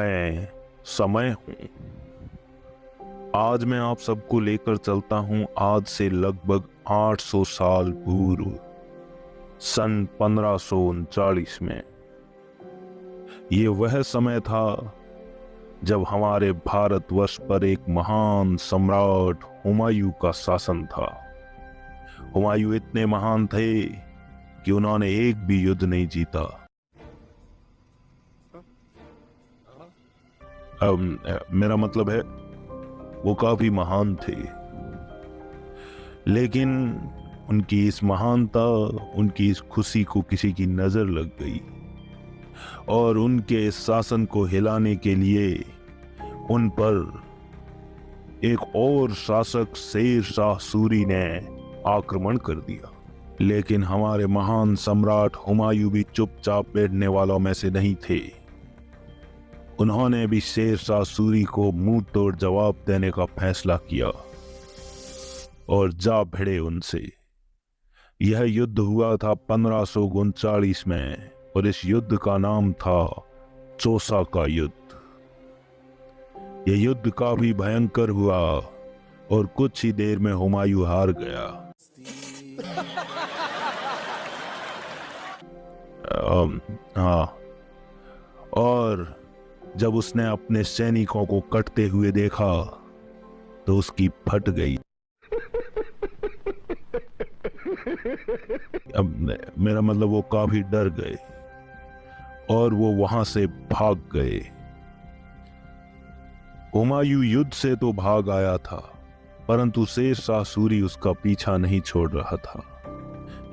मैं समय हूं। आज मैं आप सबको लेकर चलता हूं आज से लगभग 800 साल पूर्व, सन 1539 में। ये वह समय था जब हमारे भारतवर्ष पर एक महान सम्राट हुमायूं का शासन था। हुमायूं इतने महान थे कि उन्होंने एक भी युद्ध नहीं जीता। मेरा मतलब है वो काफी महान थे, लेकिन उनकी इस महानता, उनकी इस खुशी को किसी की नजर लग गई और उनके इस शासन को हिलाने के लिए उन पर एक और शासक शेर शाह सूरी ने आक्रमण कर दिया। लेकिन हमारे महान सम्राट हुमायूं भी चुपचाप बैठने वालों में से नहीं थे। उन्होंने भी शेर शाह सूरी को मुंह तोड़ जवाब देने का फैसला किया और जा भिड़े उनसे। यह युद्ध हुआ था 1539 में और इस युद्ध का नाम था चौसा का युद्ध। यह युद्ध काफी भयंकर हुआ और कुछ ही देर में हुमायूं हार गया। हाँ, और जब उसने अपने सैनिकों को कटते हुए देखा तो उसकी फट गई। अब मेरा मतलब वो काफी डर गए और वो वहां से भाग गए। हुमायूं युद्ध से तो भाग आया था, परंतु शेर शाह सूरी उसका पीछा नहीं छोड़ रहा था,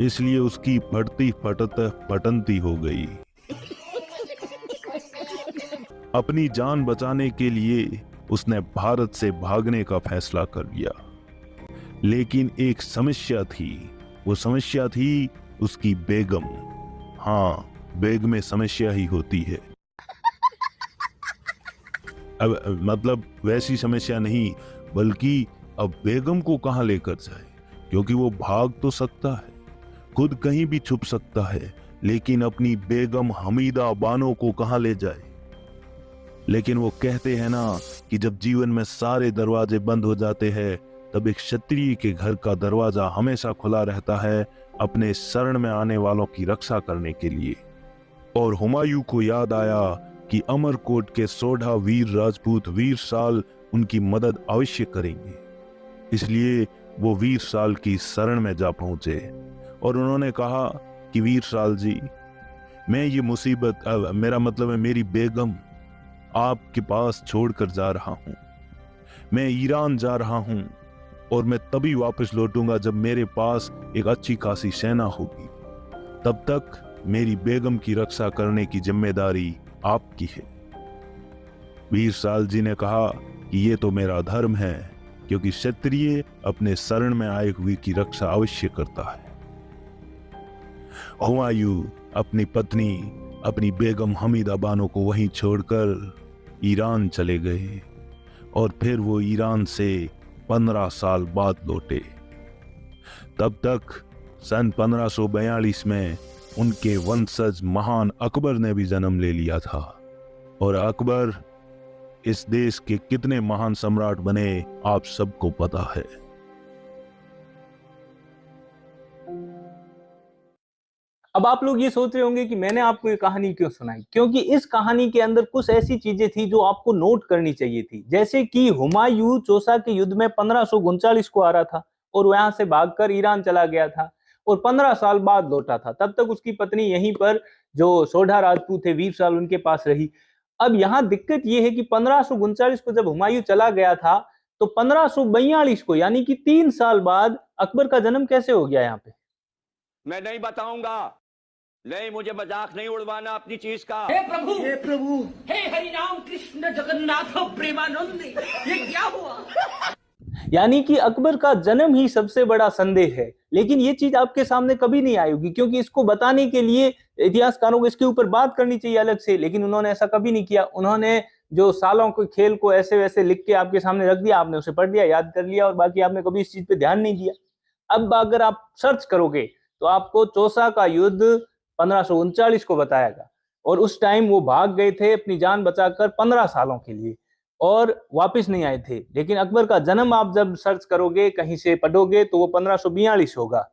इसलिए उसकी फटती फटंती हो गई। अपनी जान बचाने के लिए उसने भारत से भागने का फैसला कर लिया। लेकिन एक समस्या थी, वो समस्या थी उसकी बेगम। हाँ, बेगम में समस्या ही होती है। अब मतलब वैसी समस्या नहीं, बल्कि अब बेगम को कहां लेकर जाए, क्योंकि वो भाग तो सकता है, खुद कहीं भी छुप सकता है, लेकिन अपनी बेगम हमीदा बानो को कहां ले जाए। लेकिन वो कहते हैं ना कि जब जीवन में सारे दरवाजे बंद हो जाते हैं, तब एक क्षत्रिय के घर का दरवाजा हमेशा खुला रहता है अपने शरण में आने वालों की रक्षा करने के लिए। और हुमायूं को याद आया कि अमरकोट के सोढ़ा वीर राजपूत वीरसाल उनकी मदद अवश्य करेंगे। इसलिए वो वीरसाल की शरण में जा पहुंचे और उन्होंने कहा कि वीरसाल जी, मैं ये मुसीबत, मेरा मतलब है मेरी बेगम, आपके पास छोड़कर जा रहा हूं। मैं ईरान जा रहा हूं और मैं तभी वापस लौटूंगा जब मेरे पास एक अच्छी खासी सेना होगी। तब तक मेरी बेगम की रक्षा करने की जिम्मेदारी आपकी है। वीरसाल जी ने कहा कि ये तो मेरा धर्म है, क्योंकि क्षत्रिय अपने शरण में आए हुए की रक्षा अवश्य करता है। हुमायूं अपनी पत्नी, अपनी बेगम हमीदा बानो को वहीं छोड़कर ईरान चले गए और फिर वो ईरान से 15 साल बाद लौटे। तब तक सन 1542 में उनके वंशज महान अकबर ने भी जन्म ले लिया था। और अकबर इस देश के कितने महान सम्राट बने आप सबको पता है। अब आप लोग ये सोच रहे होंगे कि मैंने आपको ये कहानी क्यों सुनाई, क्योंकि इस कहानी के अंदर कुछ ऐसी चीजें थी जो आपको नोट करनी चाहिए थी। जैसे कि हुमायूं चौसा के युद्ध में 1539 को आ रहा था और वहां से भागकर ईरान चला गया था और 15 साल बाद लौटा था। तब तक उसकी पत्नी यहीं पर, जो सोढ़ा राजपूत थे वीरसाल, उनके पास रही। अब यहाँ दिक्कत यह है कि 1539 को जब हुमायूं चला गया था, तो 1542 को, यानी कि 3 साल बाद अकबर का जन्म कैसे हो गया यहाँ पे? मैं नहीं बताऊंगा। नहीं, मुझे मजाक नहीं उड़वाना अपनी चीज का। हे प्रभु, हे प्रभु, हे हरि राम कृष्ण जगन्नाथ प्रेमानंद, ये क्या हुआ? यानी कि अकबर का जन्म ही सबसे बड़ा संदेह है। लेकिन ये चीज आपके सामने कभी नहीं आएगी, क्योंकि इसको बताने के लिए इतिहासकारों को इसके ऊपर बात करनी चाहिए अलग से, लेकिन उन्होंने ऐसा कभी नहीं किया। उन्होंने जो सालों के खेल को ऐसे वैसे लिख के आपके सामने रख दिया, आपने उसे पढ़ लिया, याद कर लिया, और बाकी आपने कभी इस चीज पे ध्यान नहीं दिया। अब अगर आप सर्च करोगे तो आपको चौसा का युद्ध 1539 को बताएगा और उस टाइम वो भाग गए थे अपनी जान बचाकर 15 सालों के लिए और वापस नहीं आए थे। लेकिन अकबर का जन्म आप जब सर्च करोगे, कहीं से पढ़ोगे, तो वो 1542 होगा।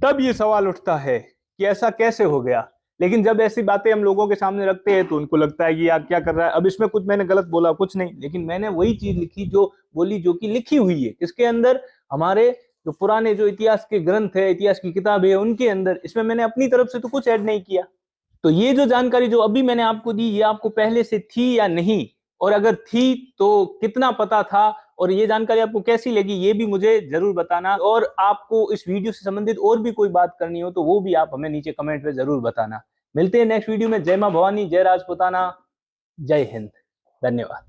तब ये सवाल उठता है कि ऐसा कैसे हो गया। लेकिन जब ऐसी बातें हम लोगों के सामने रखते हैं तो उनको लगता है कि यार क्या कर रहा है। अब इसमें कुछ मैंने गलत बोला कुछ नहीं, लेकिन मैंने वही चीज लिखी जो बोली, जो कि लिखी हुई है। इसके अंदर हमारे जो पुराने जो इतिहास के ग्रंथ है, इतिहास की किताबें है, उनके अंदर, इसमें मैंने अपनी तरफ से तो कुछ ऐड नहीं किया। तो ये जो जानकारी जो अभी मैंने आपको दी, ये आपको पहले से थी या नहीं, और अगर थी तो कितना पता था, और ये जानकारी आपको कैसी लगी ये भी मुझे जरूर बताना। और आपको इस वीडियो से संबंधित और भी कोई बात करनी हो तो वो भी आप हमें नीचे कमेंट में जरूर बताना। मिलते हैं नेक्स्ट वीडियो में। जय मां भवानी, जय राजपूताना, जय हिंद, धन्यवाद।